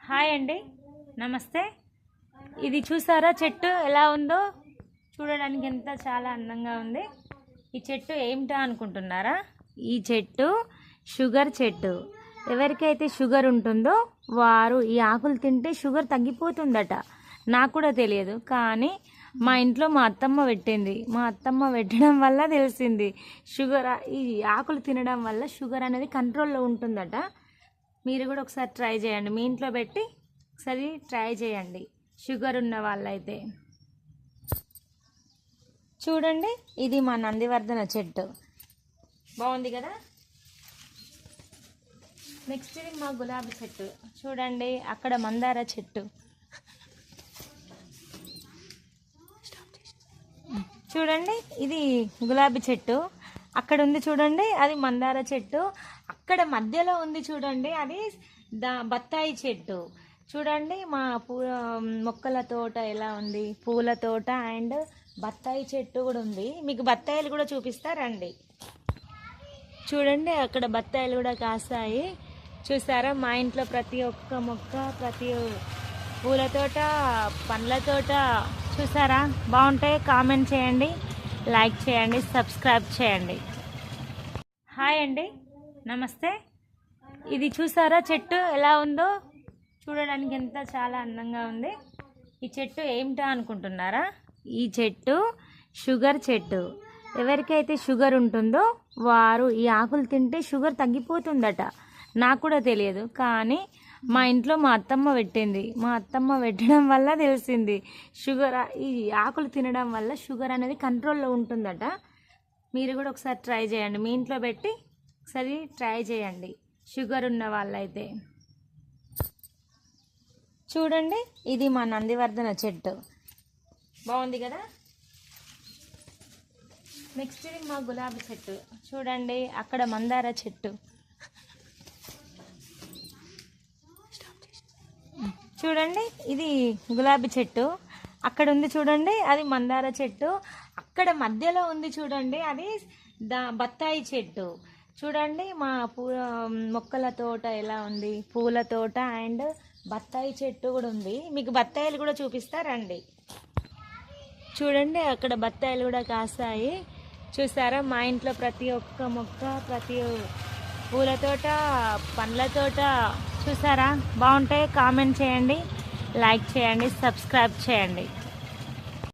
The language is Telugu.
హాయ్ అండి, నమస్తే. ఇది చూసారా చెట్టు ఎలా ఉందో? చూడడానికి ఎంత చాలా అందంగా ఉంది. ఈ చెట్టు ఏమిటా అనుకుంటున్నారా? ఈ చెట్టు షుగర్ చెట్టు. ఎవరికైతే షుగర్ ఉంటుందో వారు ఈ ఆకులు తింటే షుగర్ తగ్గిపోతుందట. నాకు కూడా తెలియదు, కానీ మా ఇంట్లో మా అత్తమ్మ పెట్టింది. మా అత్తమ్మ పెట్టడం వల్ల తెలిసింది షుగర్ ఈ ఆకులు తినడం వల్ల షుగర్ అనేది కంట్రోల్లో ఉంటుందట. మీరు కూడా ఒకసారి ట్రై చేయండి, మీ ఇంట్లో పెట్టి ఒకసారి ట్రై చేయండి షుగర్ ఉన్న వాళ్ళైతే. చూడండి, ఇది మా నందివర్ధన చెట్టు, బాగుంది కదా. నెక్స్ట్ ఇది మా గులాబీ చెట్టు. చూడండి, అక్కడ మందార చెట్టు. చూడండి, ఇది గులాబీ చెట్టు. అక్కడ ఉంది చూడండి, అది మందార చెట్టు. అక్కడ మధ్యలో ఉంది చూడండి, అది బత్తాయి చెట్టు. చూడండి మా మొక్కల తోట ఎలా ఉంది, పూల తోట అండ్ బత్తాయి చెట్టు కూడా ఉంది. మీకు బత్తాయిలు కూడా చూపిస్తారండి. చూడండి, అక్కడ బత్తాయిలు కూడా కాస్తాయి. చూసారా, మా ఇంట్లో ప్రతి ఒక్క మొక్క, ప్రతి పూల తోట, పండ్ల తోట చూసారా, బాగుంటాయి. కామెంట్ చేయండి, లైక్ చేయండి, సబ్స్క్రైబ్ చేయండి. హాయ్ అండి, నమస్తే. ఇది చూసారా చెట్టు ఎలా ఉందో? చూడడానికి ఎంత చాలా అందంగా ఉంది. ఈ చెట్టు ఏమిటా అనుకుంటున్నారా? ఈ చెట్టు షుగర్ చెట్టు. ఎవరికైతే షుగర్ ఉంటుందో వారు ఈ ఆకులు తింటే షుగర్ తగ్గిపోతుందట. నాకు కూడా తెలియదు, కానీ మా ఇంట్లో మా అత్తమ్మ పెట్టింది. మా అత్తమ్మ పెట్టడం వల్ల తెలిసింది షుగర్ ఈ ఆకులు తినడం వల్ల షుగర్ అనేది కంట్రోల్లో ఉంటుందట. మీరు కూడా ఒకసారి ట్రై చేయండి, మీ ఇంట్లో పెట్టి ఒకసారి ట్రై చేయండి షుగర్ ఉన్న వాళ్ళైతే. చూడండి, ఇది మా నందివర్ధన చెట్టు, బాగుంది కదా. నెక్స్ట్ ఇది మా గులాబీ చెట్టు. చూడండి, అక్కడ మందార చెట్టు. చూడండి, ఇది గులాబీ చెట్టు. అక్కడ ఉంది చూడండి, అది మందార చెట్టు. అక్కడ మధ్యలో ఉంది చూడండి, అది బత్తాయి చెట్టు. చూడండి మా మొక్కల తోట ఎలా ఉంది, పూల తోట అండ్ బత్తాయి చెట్టు కూడా ఉంది. మీకు బత్తాయిలు కూడా చూపిస్తారండి. చూడండి, అక్కడ బత్తాయిలు కూడా కాస్తాయి. చూసారా, మా ఇంట్లో ప్రతి ఒక్క మొక్క, ప్రతి పూల తోట, పండ్ల తోట చూసారా, బాగుంటాయి. కామెంట్ చేయండి, లైక్ చేయండి, సబ్స్క్రైబ్ చేయండి.